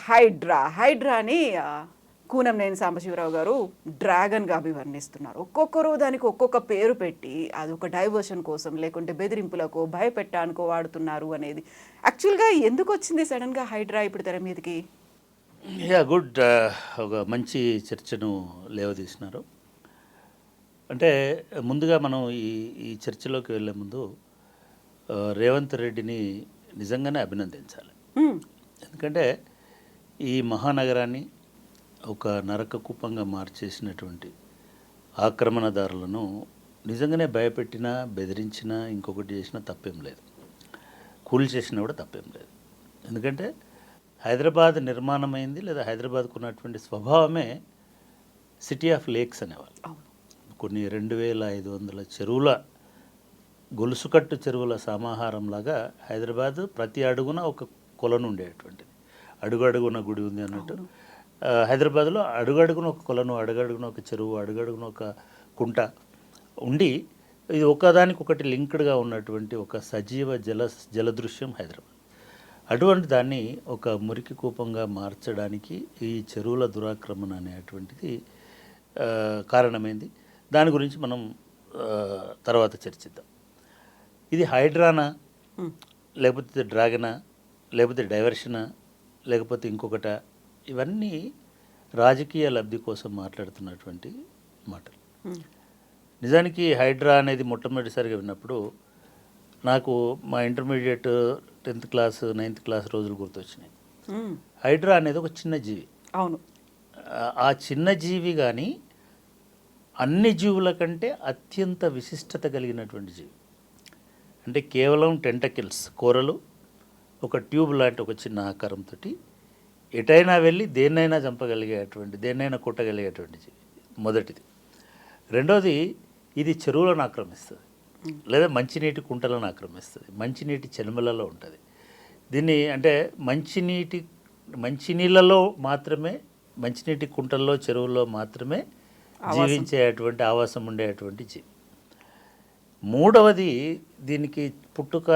హైడ్రాని కూనంనేని సాంబశివరావు గారు డ్రాగన్గా అభివర్ణిస్తున్నారు. ఒక్కొక్కరు దానికి ఒక్కొక్క పేరు పెట్టి అది ఒక డైవర్షన్ కోసం లేకుంటే బెదిరింపులకు భయపెట్టానికో వాడుతున్నారు అనేది యాక్చువల్గా ఎందుకు వచ్చింది సడన్గా హైడ్రా ఇప్పుడు తెర మీదకి? గుడ్. ఒక మంచి చర్చను లేవదీసినారు. అంటే ముందుగా మనం ఈ ఈ చర్చలోకి వెళ్ళే ముందు రేవంత్ రెడ్డిని నిజంగానే అభినందించాలి. ఎందుకంటే ఈ మహానగరాన్ని ఒక నరక కూపంగా మార్చేసినటువంటి ఆక్రమణదారులను నిజంగానే భయపెట్టినా బెదిరించినా ఇంకొకటి చేసినా తప్పేం లేదు, కూల్ చేసినా కూడా తప్పేం లేదు. ఎందుకంటే హైదరాబాద్ నిర్మాణమైంది లేదా హైదరాబాద్కు ఉన్నటువంటి స్వభావమే సిటీ ఆఫ్ లేక్స్ అనేవాళ్ళు. కొన్ని 2500 చెరువుల గొలుసుకట్టు చెరువుల సమాహారంలాగా హైదరాబాద్ ప్రతి అడుగున ఒక కొలను ఉండేటువంటిది. అడుగడుగున గుడి ఉంది అన్నట్టు హైదరాబాద్లో అడుగడుగున ఒక కొలను, అడుగడుగున ఒక చెరువు, అడుగడుగున ఒక కుంట ఉండి ఇది ఒకదానికి ఒకటి లింక్డ్గా ఉన్నటువంటి ఒక సజీవ జలదృశ్యం హైదరాబాద్. అటువంటి దాన్ని ఒక మురికి కూపంగా మార్చడానికి ఈ చెరువుల దురాక్రమణ అనేటువంటిది కారణమైంది. దాని గురించి మనం తర్వాత చర్చిద్దాం. ఇది హైడ్రానా, లేకపోతే డ్రాగనా, లేకపోతే డైవర్షనా, లేకపోతే ఇంకొకట, ఇవన్నీ రాజకీయ లబ్ధి కోసం మాట్లాడుతున్నటువంటి మాటలు. నిజానికి హైడ్రా అనేది మొట్టమొదటిసారిగా విన్నప్పుడు నాకు మా intermediate 10th class 9th class రోజులు గుర్తొచ్చినాయి. హైడ్రా అనేది ఒక చిన్న జీవి. అవును. ఆ చిన్న జీవి కానీ అన్ని జీవుల కంటే అత్యంత విశిష్టత కలిగినటువంటి జీవి. అంటే కేవలం టెంటకిల్స్, కూరలు, ఒక ట్యూబ్ లాంటి ఒక చిన్న ఆకారంతో ఎటైనా వెళ్ళి దేన్నైనా చంపగలిగేటువంటి, దేన్నైనా కొట్టగలిగేటువంటి జీవి మొదటిది. రెండోది, ఇది చెరువులను ఆక్రమిస్తుంది లేదా మంచినీటి కుంటలను ఆక్రమిస్తుంది, మంచినీటి చెనుమలలో ఉంటుంది. దీన్ని అంటే మంచినీళ్ళలో మాత్రమే, మంచినీటి కుంటల్లో చెరువుల్లో మాత్రమే జీవించేటువంటి ఆవాసం ఉండేటువంటి జీవి. మూడవది, దీనికి పుట్టుక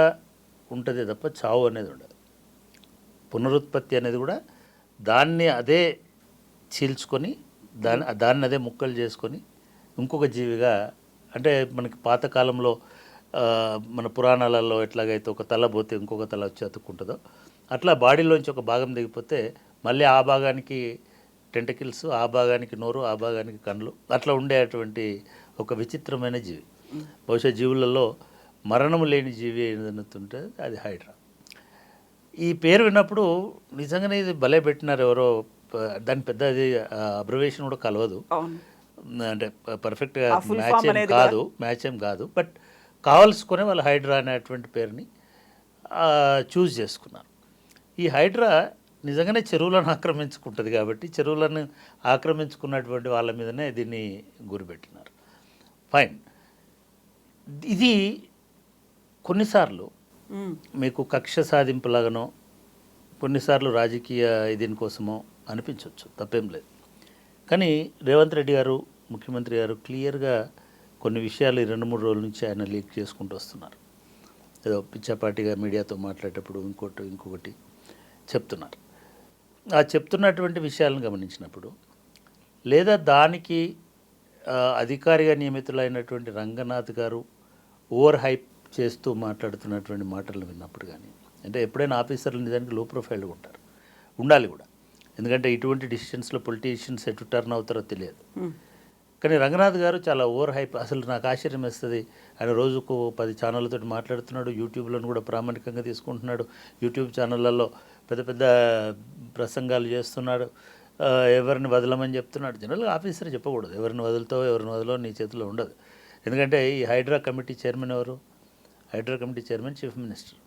ఉంటుంది తప్ప చావు అనేది ఉండదు. పునరుత్పత్తి అనేది కూడా దాన్ని అదే చీల్చుకొని దాన్ని అదే ముక్కలు చేసుకొని ఇంకొక జీవిగా, అంటే మనకి పాతకాలంలో మన పురాణాలలో ఎట్లాగైతే ఒక తల పోతే ఇంకొక తల వచ్చి అతుక్కుంటుందో అట్లా బాడీలోంచి ఒక భాగం దిగిపోతే మళ్ళీ ఆ భాగానికి టెంటకిల్స్, ఆ భాగానికి నోరు, ఆ భాగానికి కళ్ళు, అట్లా ఉండేటువంటి ఒక విచిత్రమైన జీవి. బహుశా జీవులలో మరణము లేని జీవి ఏదైతుంటే అది హైడ్రా. ఈ పేరు విన్నప్పుడు నిజంగానే ఇది భలే పెట్టినారు ఎవరో. దాని పెద్ద అది అబ్రివేషన్ కూడా కలవదు, అంటే పర్ఫెక్ట్గా మ్యాచ్ ఏం కాదు. బట్ కావాల్సుకునే వాళ్ళు హైడ్రా అనేటువంటి పేరుని చూస్ చేసుకున్నారు. ఈ హైడ్రా నిజంగానే చెరువులను ఆక్రమించుకుంటుంది కాబట్టి చెరువులను ఆక్రమించుకున్నటువంటి వాళ్ళ మీదనే దీన్ని గురిపెట్టినారు. ఫైన్. ఇది కొన్నిసార్లు మీకు కక్ష సాధింపులాగానో, కొన్నిసార్లు రాజకీయ దీనికోసమో అనిపించవచ్చు, తప్పేం లేదు. కానీ రేవంత్ రెడ్డి గారు, ముఖ్యమంత్రి గారు క్లియర్గా కొన్ని విషయాలు 2-3 రోజుల నుంచి ఆయన లీక్ చేసుకుంటూ వస్తున్నారు. ఏదో పిచ్చాపాటిగా మీడియాతో మాట్లాడేటప్పుడు ఇంకొకటి చెప్తున్నారు. ఆ చెప్తున్నటువంటి విషయాలను గమనించినప్పుడు, లేదా దానికి అధికారిగా నియమితులైనటువంటి రంగనాథ్ గారు ఓవర్ హైప్ చేస్తూ మాట్లాడుతున్నటువంటి మాటలు విన్నప్పుడు కానీ, అంటే ఎప్పుడైనా ఆఫీసర్లు నిజానికి లో ప్రొఫైల్ ఉండాలి కూడా. ఎందుకంటే ఇటువంటి డిసిషన్స్లో పొలిటీషియన్స్ ఎటు టర్న్ అవుతారో తెలియదు. కానీ రంగనాథ్ గారు చాలా ఓవర్ హైప్. అసలు నాకు ఆశ్చర్యం వేస్తుంది. ఆయన రోజుకు 10 ఛానళ్ళతో మాట్లాడుతున్నాడు, యూట్యూబ్లను కూడా ప్రామాణికంగా తీసుకుంటున్నాడు, యూట్యూబ్ ఛానళ్ళల్లో పెద్ద పెద్ద ప్రసంగాలు చేస్తున్నాడు, ఎవరిని వదలమని చెప్తున్నాడు. జనరల్గా ఆఫీసర్ చెప్పకూడదు, ఎవరిని వదులుతావో ఎవరిని వదలో నీ చేతిలో ఉండదు. ఎందుకంటే ఈ హైడ్రా కమిటీ చైర్మన్ ఎవరు? HYDRAA committee chairman chief minister.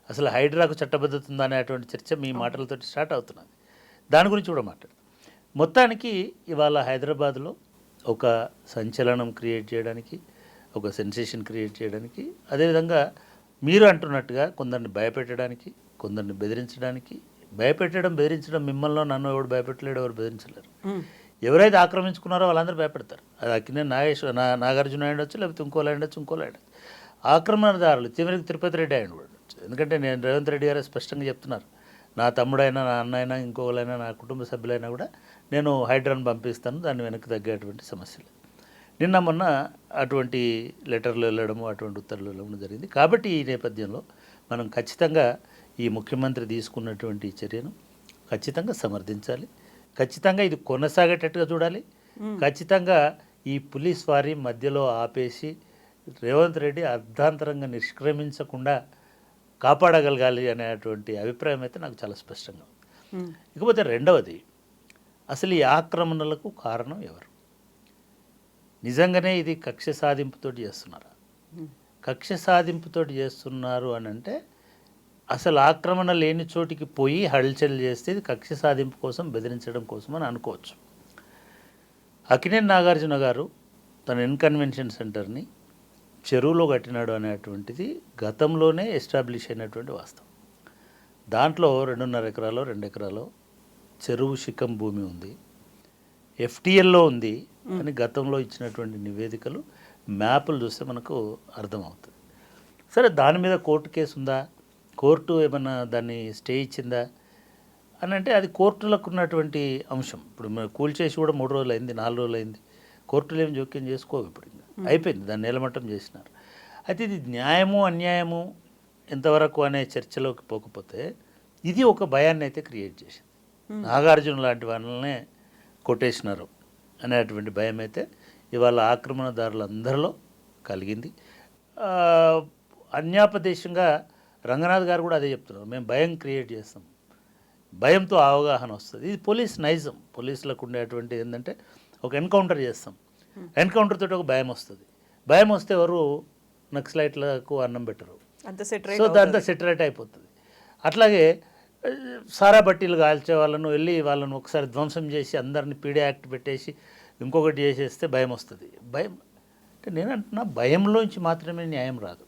అసలు హైడ్రాకు చట్టబద్ధత ఉందా అనేటువంటి చర్చ మీ మాటలతో స్టార్ట్ అవుతున్నది. దాని గురించి కూడా మాట్లాడు. మొత్తానికి ఇవాళ హైదరాబాద్లో ఒక సంచలనం క్రియేట్ చేయడానికి, ఒక సెన్సేషన్ క్రియేట్ చేయడానికి, అదేవిధంగా మీరు అంటున్నట్టుగా కొందరిని భయపెట్టడానికి, కొందరిని బెదిరించడానికి. బెదిరించడం మిమ్మల్ని నన్ను ఎవడు భయపెట్టలేడు, ఎవరు బెదిరించలేరు. ఎవరైతే ఆక్రమించుకున్నారో వాళ్ళందరూ భయపెడతారు. అది అక్కినే నాగార్జున అయ్యొచ్చు, లేకపోతే ఇంకోలా అయ్యొచ్చు. ఆక్రమణదారులు చివరికి తిరుపతి రెడ్డి అయ్యండి కూడా. ఎందుకంటే నేను రేవంత్ రెడ్డి గారు స్పష్టంగా చెప్తున్నారు, నా తమ్ముడైనా నా అన్న అయినా ఇంకొకరైనా నా కుటుంబ సభ్యులైనా కూడా నేను హైడ్రాను పంపిస్తాను, దాన్ని వెనక్కి తగ్గేటువంటి సమస్యలు. నిన్న మొన్న అటువంటి లెటర్లు వెళ్ళడము, అటువంటి ఉత్తర్వులు వెళ్ళడం జరిగింది. కాబట్టి ఈ నేపథ్యంలో మనం ఖచ్చితంగా ఈ ముఖ్యమంత్రి తీసుకున్నటువంటి చర్యను ఖచ్చితంగా సమర్థించాలి. ఖచ్చితంగా ఇది కొనసాగేటట్టుగా చూడాలి. ఖచ్చితంగా ఈ పోలీస్ వారి మధ్యలో ఆపేసి రేవంత్ రెడ్డి అర్ధాంతరంగా నిష్క్రమించకుండా కాపాడగలగాలి అనేటువంటి అభిప్రాయం అయితే నాకు చాలా స్పష్టంగా ఉంది. ఇకపోతే రెండవది, అసలు ఈ ఆక్రమణలకు కారణం ఎవరు? నిజంగానే ఇది కక్ష సాధింపుతోటి చేస్తున్నారా? కక్ష సాధింపుతోటి చేస్తున్నారు అని అంటే అసలు ఆక్రమణ లేని చోటికి పోయి హల్చల్ చేస్తే ఇది కక్ష సాధింపు కోసం, బెదిరించడం కోసం అని అనుకోవచ్చు. అక్కినేని నాగార్జున గారు తన ఇన్కన్వెన్షన్ సెంటర్ని చెరువులో కట్టినాడు అనేటువంటిది గతంలోనే ఎస్టాబ్లిష్ అయినటువంటి వాస్తవం. దాంట్లో 2.5 ఎకరాలు 2 ఎకరాలు చెరువు శిఖం భూమి ఉంది, ఎఫ్టీఎల్లో ఉంది అని గతంలో ఇచ్చినటువంటి నివేదికలు, మ్యాపులు చూస్తే మనకు అర్థమవుతుంది. సరే, దాని మీద కోర్టు కేసు ఉందా, కోర్టు ఏమన్నా దాన్ని స్టే ఇచ్చిందా అని అంటే అది కోర్టులకు ఉన్నటువంటి అంశం. ఇప్పుడు కూల్చేసి కూడా 3 రోజులు అయింది, 4 రోజులు అయింది, కోర్టులు ఏమి జోక్యం చేసుకోవు. ఇప్పుడు అయిపోయింది, దాన్ని నేలమట్టం చేసినారు. అయితే ఇది న్యాయము అన్యాయము ఎంతవరకు అనే చర్చలోకి పోకపోతే ఇది ఒక భయాన్ని అయితే క్రియేట్ చేసింది. నాగార్జున లాంటి వాళ్ళనే కొట్టేసినారు అనేటువంటి భయం అయితే ఇవాళ ఆక్రమణదారులందరిలో కలిగింది. అన్యాపదేశంగా రంగనాథ్ గారు కూడా అదే చెప్తున్నారు, మేము భయం క్రియేట్ చేస్తాం, భయంతో అవగాహన వస్తుంది. ఇది పోలీస్ నైజం. పోలీసులకు ఉండేటువంటి ఏంటంటే ఒక ఎన్కౌంటర్ చేస్తాం, ఎన్కౌంటర్ తోటి ఒక భయం వస్తుంది. భయం వస్తే ఎవరు నక్సలైట్లకు అన్నం పెట్టరు, సో దాంతో సెటరేట్ అయిపోతుంది. అట్లాగే సారా బట్టీలు కాల్చే వాళ్ళను వెళ్ళి వాళ్ళను ఒకసారి ధ్వంసం చేసి అందరిని పీడే యాక్ట్ పెట్టేసి ఇంకొకటి చేసేస్తే భయం వస్తుంది. భయం అంటే నేను అంటున్నా, భయంలోంచి మాత్రమే న్యాయం రాదు,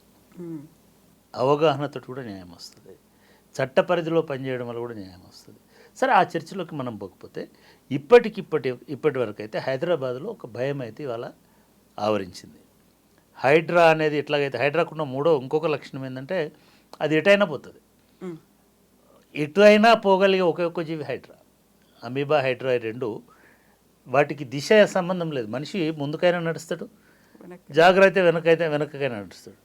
అవగాహనతో కూడా న్యాయం వస్తుంది, చట్ట పరిధిలో పనిచేయడం వల్ల కూడా న్యాయం వస్తుంది. సరే, ఆ చర్చలోకి మనం పోకపోతే ఇప్పటి వరకు అయితే హైదరాబాద్లో ఒక భయం అయితే ఇవాళ ఆవరించింది. హైడ్రా అనేది ఎట్లాగైతే హైడ్రాకున్న ఇంకొక లక్షణం ఏంటంటే అది ఎటైనా పోతుంది, ఎటు అయినా పోగలిగే ఒకే జీవి హైడ్రా. అమీబా, హైడ్రా రెండు, వాటికి దిశ సంబంధం లేదు. మనిషి ముందుకైనా నడుస్తాడు, జాగ్రత్త వెనకకైనా నడుస్తాడు.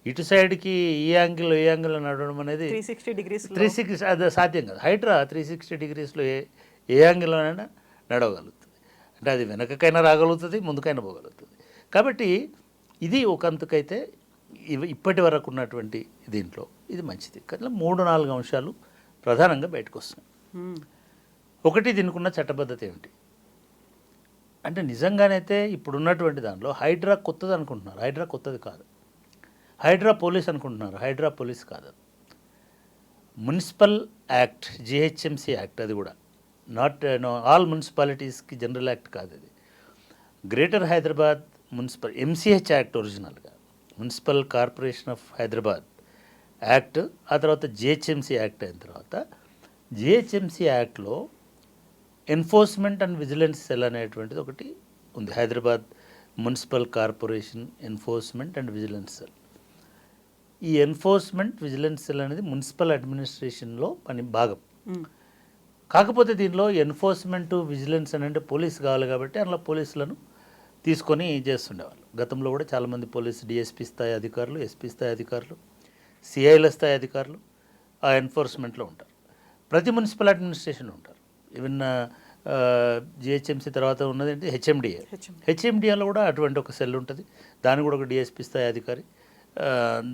ఇటు సైడ్కి ఈ యాంగిల్లో నడవడం అనేది 360 అది సాధ్యం కాదు. హైడ్రా 360 డిగ్రీస్లో ఏ యాంగిల్లోనైనా నడవగలుగుతుంది. అంటే అది వెనకకైనా రాగలుగుతుంది, ముందుకైనా పోగలుగుతుంది. కాబట్టి ఇది ఒకంతకైతే ఇప్పటి వరకు ఉన్నటువంటి దీంట్లో ఇది మంచిది. కానీ 3-4 అంశాలు ప్రధానంగా బయటకు వస్తున్నాయి. ఒకటి, దీనికి ఉన్న చట్టబద్ధత ఏమిటి అంటే నిజంగానైతే ఇప్పుడున్నటువంటి దాంట్లో హైడ్రా కొత్తది అనుకుంటున్నారు. హైడ్రా కొత్తది కాదు. హైడ్రా పోలీస్ అనుకుంటున్నారు. హైడ్రా పోలీస్ కాదు, మున్సిపల్ యాక్ట్, జిహెచ్ఎంసీ యాక్ట్. అది కూడా నాట్ ఆల్ మున్సిపాలిటీస్కి జనరల్ యాక్ట్ కాదు. అది greater Hyderabad municipal MCH act ఒరిజినల్గా, municipal corporation of Hyderabad act. ఆ తర్వాత జిహెచ్ఎంసీ యాక్ట్ అయిన తర్వాత జిహెచ్ఎంసీ యాక్ట్లో ఎన్ఫోర్స్మెంట్ అండ్ విజిలెన్స్ సెల్ అనేటువంటిది ఒకటి ఉంది. Hyderabad municipal corporation enforcement and vigilance cell. ఈ ఎన్ఫోర్స్మెంట్ విజిలెన్స్ సెల్ అనేది మున్సిపల్ అడ్మినిస్ట్రేషన్లో భాగం. కాకపోతే దీనిలో ఎన్ఫోర్స్మెంట్ విజిలెన్స్ అని అంటే పోలీసు కావాలి కాబట్టి అందులో పోలీసులను తీసుకొని చేస్తుండేవాళ్ళు. గతంలో కూడా చాలామంది పోలీసు డిఎస్పీ స్థాయి అధికారులు, ఎస్పీ స్థాయి అధికారులు, సిఐల స్థాయి అధికారులు ఆ ఎన్ఫోర్స్మెంట్లో ఉంటారు. ప్రతి మున్సిపల్ అడ్మినిస్ట్రేషన్లో ఉంటారు. ఈవెన్ జిహెచ్ఎంసీ తర్వాత ఉన్నది ఏంటి హెచ్ఎండిఏ. హెచ్ఎండిఏలో కూడా అటువంటి ఒక సెల్ ఉంటుంది. దాని కూడా ఒక డిఎస్పీ స్థాయి అధికారి,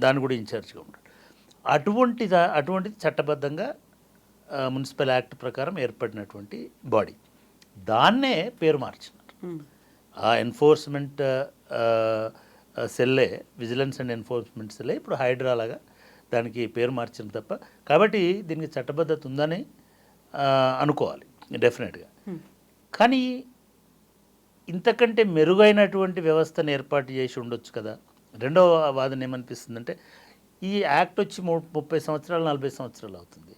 దాన్ని కూడా ఇన్ఛార్జ్గా ఉంటాడు. అటువంటిది చట్టబద్ధంగా మున్సిపల్ యాక్ట్ ప్రకారం ఏర్పడినటువంటి బాడీ. దాన్నే పేరు మార్చినారు. ఆ ఎన్ఫోర్స్మెంట్ సెల్లే, విజిలెన్స్ అండ్ ఎన్ఫోర్స్మెంట్ సెల్లే ఇప్పుడు హైడ్రా లాగా దానికి పేరు మార్చిన తప్ప. కాబట్టి దీనికి చట్టబద్ధత ఉందని అనుకోవాలి డెఫినెట్గా. కానీ ఇంతకంటే మెరుగైనటువంటి వ్యవస్థను ఏర్పాటు చేసి ఉండొచ్చు కదా. రెండవ వాదన ఏమనిపిస్తుందంటే, ఈ యాక్ట్ వచ్చి 30 సంవత్సరాలు 40 సంవత్సరాలు అవుతుంది.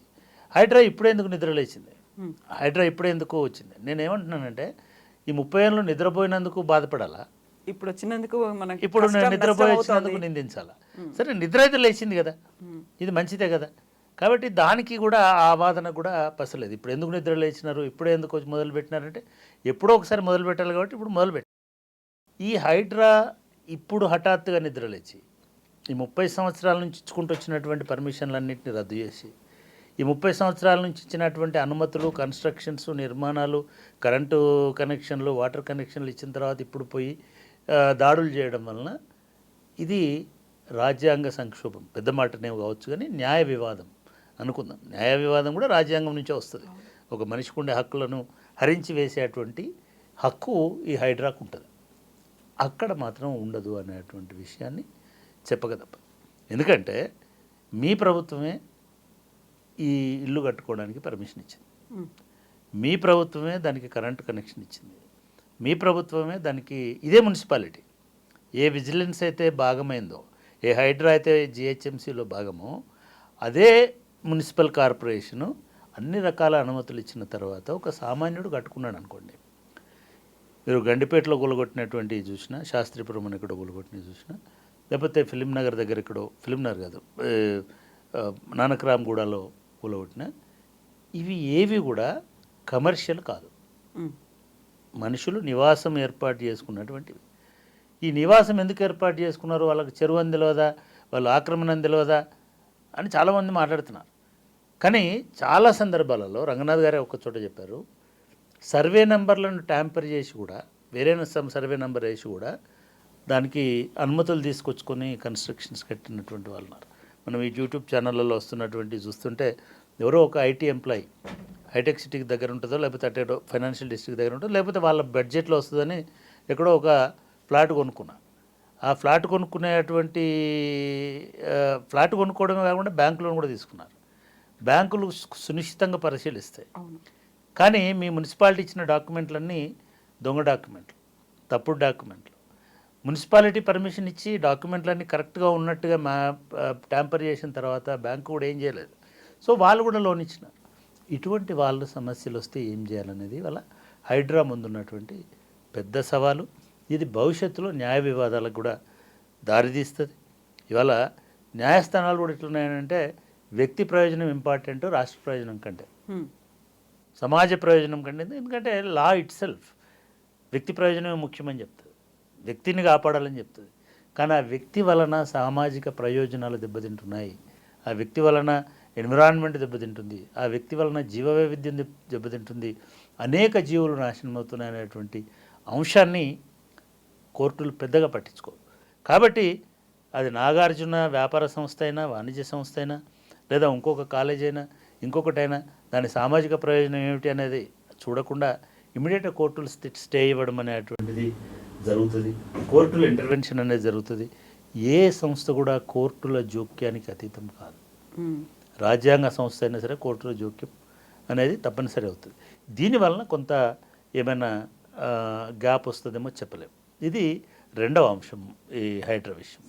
హైడ్రా ఇప్పుడే ఎందుకు నిద్రలేచింది? హైడ్రా ఇప్పుడే ఎందుకు వచ్చింది? నేనేమంటున్నానంటే, ఈ 30 ఏళ్ళు నిద్రపోయినందుకు బాధపడాలా? ఇప్పుడు వచ్చినందుకు ఇప్పుడు నిద్రపోయి వచ్చినందుకు నిందించాలా? సరే, నిద్ర అయితే లేచింది కదా, ఇది మంచిదే కదా. కాబట్టి దానికి కూడా ఆ వాదన కూడా పసలేదు. ఇప్పుడు ఎందుకు నిద్ర లేచినారు, ఇప్పుడే ఎందుకు వచ్చి మొదలు పెట్టినారంటే ఎప్పుడో ఒకసారి మొదలు పెట్టాలి కాబట్టి ఇప్పుడు మొదలుపెట్టారు. ఈ హైడ్రా ఇప్పుడు హఠాత్తుగా నిద్ర లేచి ఈ 30 సంవత్సరాల నుంచి ఇచ్చుకుంటూ వచ్చినటువంటి పర్మిషన్లన్నింటినీ రద్దు చేసి ఈ 30 సంవత్సరాల నుంచి ఇచ్చినటువంటి అనుమతులు, కన్స్ట్రక్షన్స్, నిర్మాణాలు, కరెంటు కనెక్షన్లు, వాటర్ కనెక్షన్లు ఇచ్చిన తర్వాత ఇప్పుడు పోయి దాడులు చేయడం వలన ఇది రాజ్యాంగ సంక్షోభం. పెద్ద మాటనే కావచ్చు కానీ న్యాయ వివాదం అనుకుందాం. న్యాయ వివాదం కూడా రాజ్యాంగం నుంచే వస్తుంది. ఒక మనిషికి ఉండే హక్కులను హరించి వేసేటువంటి హక్కు ఈ హైడ్రాకు ఉంటుంది. అక్కడ మాత్రం ఉండదు అనేటువంటి విషయాన్ని చెప్పక తప్పదు. ఎందుకంటే మీ ప్రభుత్వమే ఈ ఇల్లు కట్టుకోవడానికి పర్మిషన్ ఇచ్చింది, మీ ప్రభుత్వమే దానికి కరెంటు కనెక్షన్ ఇచ్చింది, మీ ప్రభుత్వమే దానికి ఇదే మున్సిపాలిటీ ఏ విజిలెన్స్ అయితే భాగమైందో, ఏ హైడ్రా అయితే జిహెచ్ఎంసీలో భాగమో అదే మున్సిపల్ కార్పొరేషను అన్ని రకాల అనుమతులు ఇచ్చిన తర్వాత ఒక సామాన్యుడు కట్టుకున్నాడు అనుకోండి. మీరు గండిపేటలో కూలగొట్టినటువంటి చూసినా, శాస్త్రీపురం అని ఎక్కడో కూలగొట్టినవి చూసినా, లేకపోతే ఫిలిం నగర్ దగ్గర ఎక్కడో, ఫిలిం నగర్ కాదు నానక్రామ్గూడలో కూలగొట్టిన, ఇవి ఏవి కూడా కమర్షియల్ కాదు, మనుషులు నివాసం ఏర్పాటు చేసుకున్నటువంటివి. ఈ నివాసం ఎందుకు ఏర్పాటు చేసుకున్నారు, వాళ్ళకి చెరువు అని తెలియదా, వాళ్ళు ఆక్రమణ అని తెలియదా అని చాలామంది మాట్లాడుతున్నారు. కానీ చాలా సందర్భాలలో రంగనాథ్ గారే ఒక చోట చెప్పారు, సర్వే నెంబర్లను ట్యాంపర్ చేసి కూడా వేరే సర్వే నెంబర్ వేసి కూడా దానికి అనుమతులు తీసుకొచ్చుకొని కన్స్ట్రక్షన్స్ కట్టినటువంటి వాళ్ళు ఉన్నారు. మనం ఈ యూట్యూబ్ ఛానళ్ళలో వస్తున్నటువంటి చూస్తుంటే ఎవరో ఒక ఐటీ ఎంప్లాయీ హైటెక్ సిటీకి దగ్గర ఉంటుందో, లేకపోతే అటేటో ఫైనాన్షియల్ డిస్ట్రిక్ట్ దగ్గర ఉంటుందో, లేకపోతే వాళ్ళ బడ్జెట్లో వస్తుందని ఎక్కడో ఒక ఫ్లాట్ కొనుక్కున్నా. ఆ ఫ్లాట్ కొనుక్కునేటువంటి ఫ్లాట్ కొనుక్కోవడమే కాకుండా బ్యాంకు లోన్ కూడా తీసుకున్నారు. బ్యాంకులు సునిశ్చితంగా పరిశీలిస్తాయి. కానీ మీ మున్సిపాలిటీ ఇచ్చిన డాక్యుమెంట్లన్నీ దొంగ డాక్యుమెంట్లు, తప్పుడు డాక్యుమెంట్లు. మున్సిపాలిటీ పర్మిషన్ ఇచ్చి డాక్యుమెంట్లన్నీ కరెక్ట్గా ఉన్నట్టుగా ట్యాంపర్ చేసిన తర్వాత బ్యాంకు కూడా ఏం చేయలేదు. సో వాళ్ళు కూడా లోన్ ఇచ్చినారు. ఇటువంటి వాళ్ళ సమస్యలు వస్తే ఏం చేయాలనేది వాళ్ళ హైడ్రా ముందున్నటువంటి పెద్ద సవాలు. ఇది భవిష్యత్తులో న్యాయ వివాదాలకు కూడా దారితీస్తుంది. ఇవాళ న్యాయస్థానాలు కూడా ఎట్లున్నాయంటే వ్యక్తి ప్రయోజనం ఇంపార్టెంట్ రాష్ట్ర ప్రయోజనం కంటే, సమాజ ప్రయోజనం కంటే. ఎందుకంటే లా ఇట్ సెల్ఫ్ వ్యక్తి ప్రయోజనమే ముఖ్యమని చెప్తుంది, వ్యక్తిని కాపాడాలని చెప్తుంది. కానీ ఆ వ్యక్తి వలన సామాజిక ప్రయోజనాలు దెబ్బతింటున్నాయి, ఆ వ్యక్తి వలన ఎన్విరాన్మెంట్ దెబ్బతింటుంది, ఆ వ్యక్తి వలన జీవ వైవిధ్యం దెబ్బతింటుంది, అనేక జీవులు నాశనం అవుతున్నాయి అనేటువంటి అంశాన్ని కోర్టులు పెద్దగా పట్టించుకోవు. కాబట్టి అది నాగార్జున వ్యాపార సంస్థ అయినా, వాణిజ్య సంస్థ అయినా, లేదా ఇంకొక కాలేజ్ అయినా, ఇంకొకటైనా దాని సామాజిక ప్రయోజనం ఏమిటి అనేది చూడకుండా ఇమీడియట్గా కోర్టులు స్టే ఇవ్వడం అనేటువంటిది జరుగుతుంది. కోర్టుల ఇంటర్వెన్షన్ అనేది జరుగుతుంది. ఏ సంస్థ కూడా కోర్టుల జోక్యానికి అతీతం కాదు. రాజ్యాంగ సంస్థ అయినా సరే కోర్టుల జోక్యం అనేది తప్పనిసరి అవుతుంది. దీనివలన కొంత ఏమైనా గ్యాప్ వస్తుందేమో చెప్పలేము. ఇది రెండవ అంశం ఈ హైడ్రా విషయం.